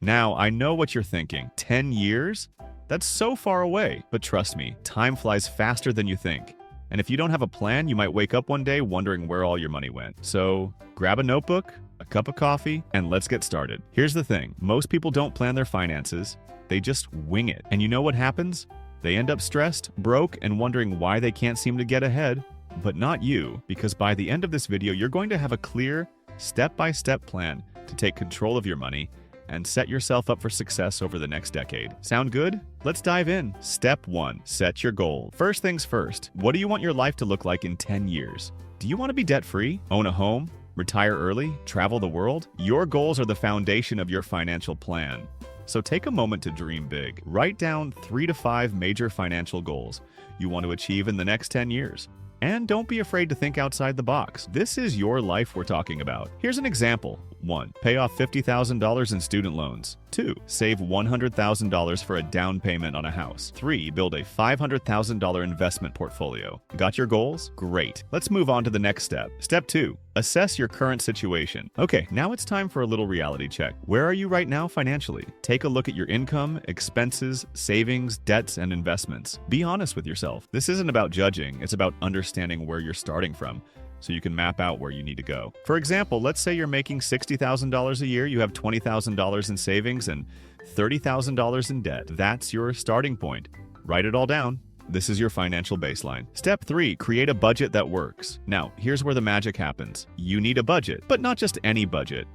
Now, I know what you're thinking. 10 years? That's so far away. But trust me, time flies faster than you think. And if you don't have a plan, you might wake up one day wondering where all your money went. So grab a notebook, a cup of coffee, and let's get started. Here's the thing. Most people don't plan their finances. They just wing it. And you know what happens? They end up stressed, broke, and wondering why they can't seem to get ahead. But not you, because by the end of this video, you're going to have a clear, step-by-step plan to take control of your money and set yourself up for success over the next decade. Sound good? Let's dive in. Step 1. Set your goal. First things first, what do you want your life to look like in 10 years? Do you want to be debt-free? Own a home? Retire early? Travel the world? Your goals are the foundation of your financial plan. So take a moment to dream big. Write down 3 to 5 major financial goals you want to achieve in the next 10 years. And don't be afraid to think outside the box. This is your life we're talking about. Here's an example. 1. Pay off $50,000 in student loans. 2. Save $100,000 for a down payment on a house. 3. Build a $500,000 investment portfolio. Got your goals? Great. Let's move on to the next step. Step 2. Assess your current situation. Okay, now it's time for a little reality check. Where are you right now financially? Take a look at your income, expenses, savings, debts, and investments. Be honest with yourself. This isn't about judging, it's about understanding where you're starting from, so you can map out where you need to go. For example, let's say you're making $60,000 a year, you have $20,000 in savings and $30,000 in debt. That's your starting point. Write it all down. This is your financial baseline. Step 3, create a budget that works. Now, here's where the magic happens. You need a budget, but not just any budget.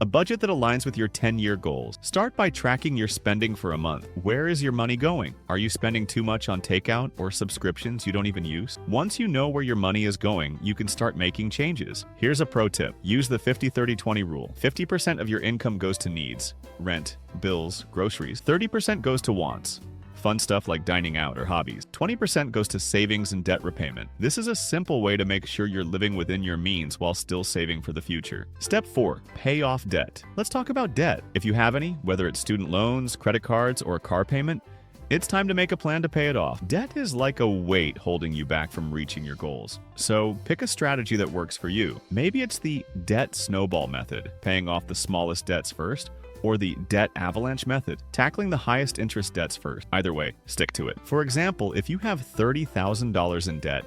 A budget that aligns with your 10-year goals. Start by tracking your spending for a month. Where is your money going? Are you spending too much on takeout or subscriptions you don't even use? Once you know where your money is going, you can start making changes. Here's a pro tip. Use the 50-30-20 rule. 50% of your income goes to needs, rent, bills, groceries. 30% goes to wants, fun stuff like dining out or hobbies. 20% goes to savings and debt repayment. This is a simple way to make sure you're living within your means while still saving for the future. Step 4, pay off debt. Let's talk about debt. If you have any, whether it's student loans, credit cards, or a car payment, it's time to make a plan to pay it off. Debt is like a weight holding you back from reaching your goals. So pick a strategy that works for you. Maybe it's the debt snowball method, paying off the smallest debts first, or the debt avalanche method, tackling the highest interest debts first. Either way, stick to it. For example, if you have $30,000 in debt,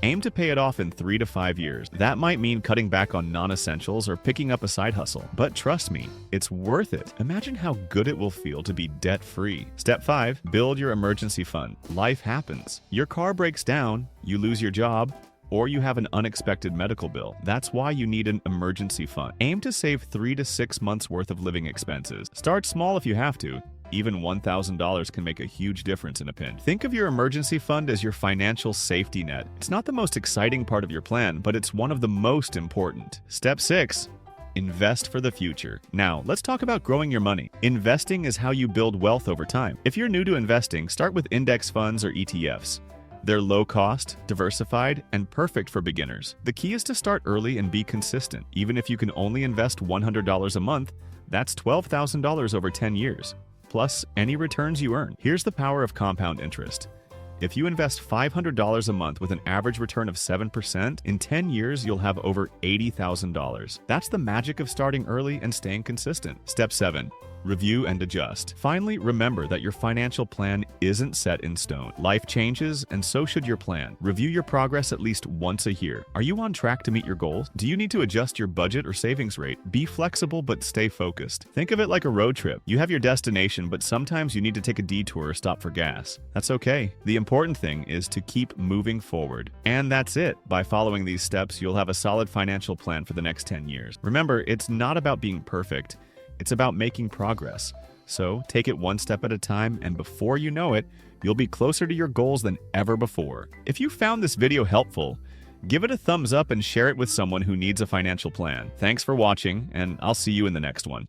aim to pay it off in 3 to 5 years. That might mean cutting back on non-essentials or picking up a side hustle. But trust me, it's worth it. Imagine how good it will feel to be debt-free. Step 5, build your emergency fund. Life happens. Your car breaks down, you lose your job, or you have an unexpected medical bill. That's why you need an emergency fund. Aim to save 3 to 6 months worth of living expenses. Start small if you have to. Even $1,000 can make a huge difference in a pinch. Think of your emergency fund as your financial safety net. It's not the most exciting part of your plan, but it's one of the most important. Step 6. Invest for the future. Now, let's talk about growing your money. Investing is how you build wealth over time. If you're new to investing, start with index funds or ETFs. They're low cost, diversified, and perfect for beginners. The key is to start early and be consistent. Even if you can only invest $100 a month, that's $12,000 over 10 years, plus any returns you earn. Here's the power of compound interest. If you invest $500 a month with an average return of 7%, in 10 years you'll have over $80,000. That's the magic of starting early and staying consistent. Step 7. Review and adjust. Finally, remember that your financial plan isn't set in stone. Life changes, and so should your plan. Review your progress at least once a year. Are you on track to meet your goals? Do you need to adjust your budget or savings rate? Be flexible, but stay focused. Think of it like a road trip. You have your destination, but sometimes you need to take a detour or stop for gas. That's okay. The important thing is to keep moving forward. And that's it. By following these steps, you'll have a solid financial plan for the next 10 years. Remember, it's not about being perfect. It's about making progress. So take it one step at a time, and before you know it, you'll be closer to your goals than ever before. If you found this video helpful, give it a thumbs up and share it with someone who needs a financial plan. Thanks for watching, and I'll see you in the next one.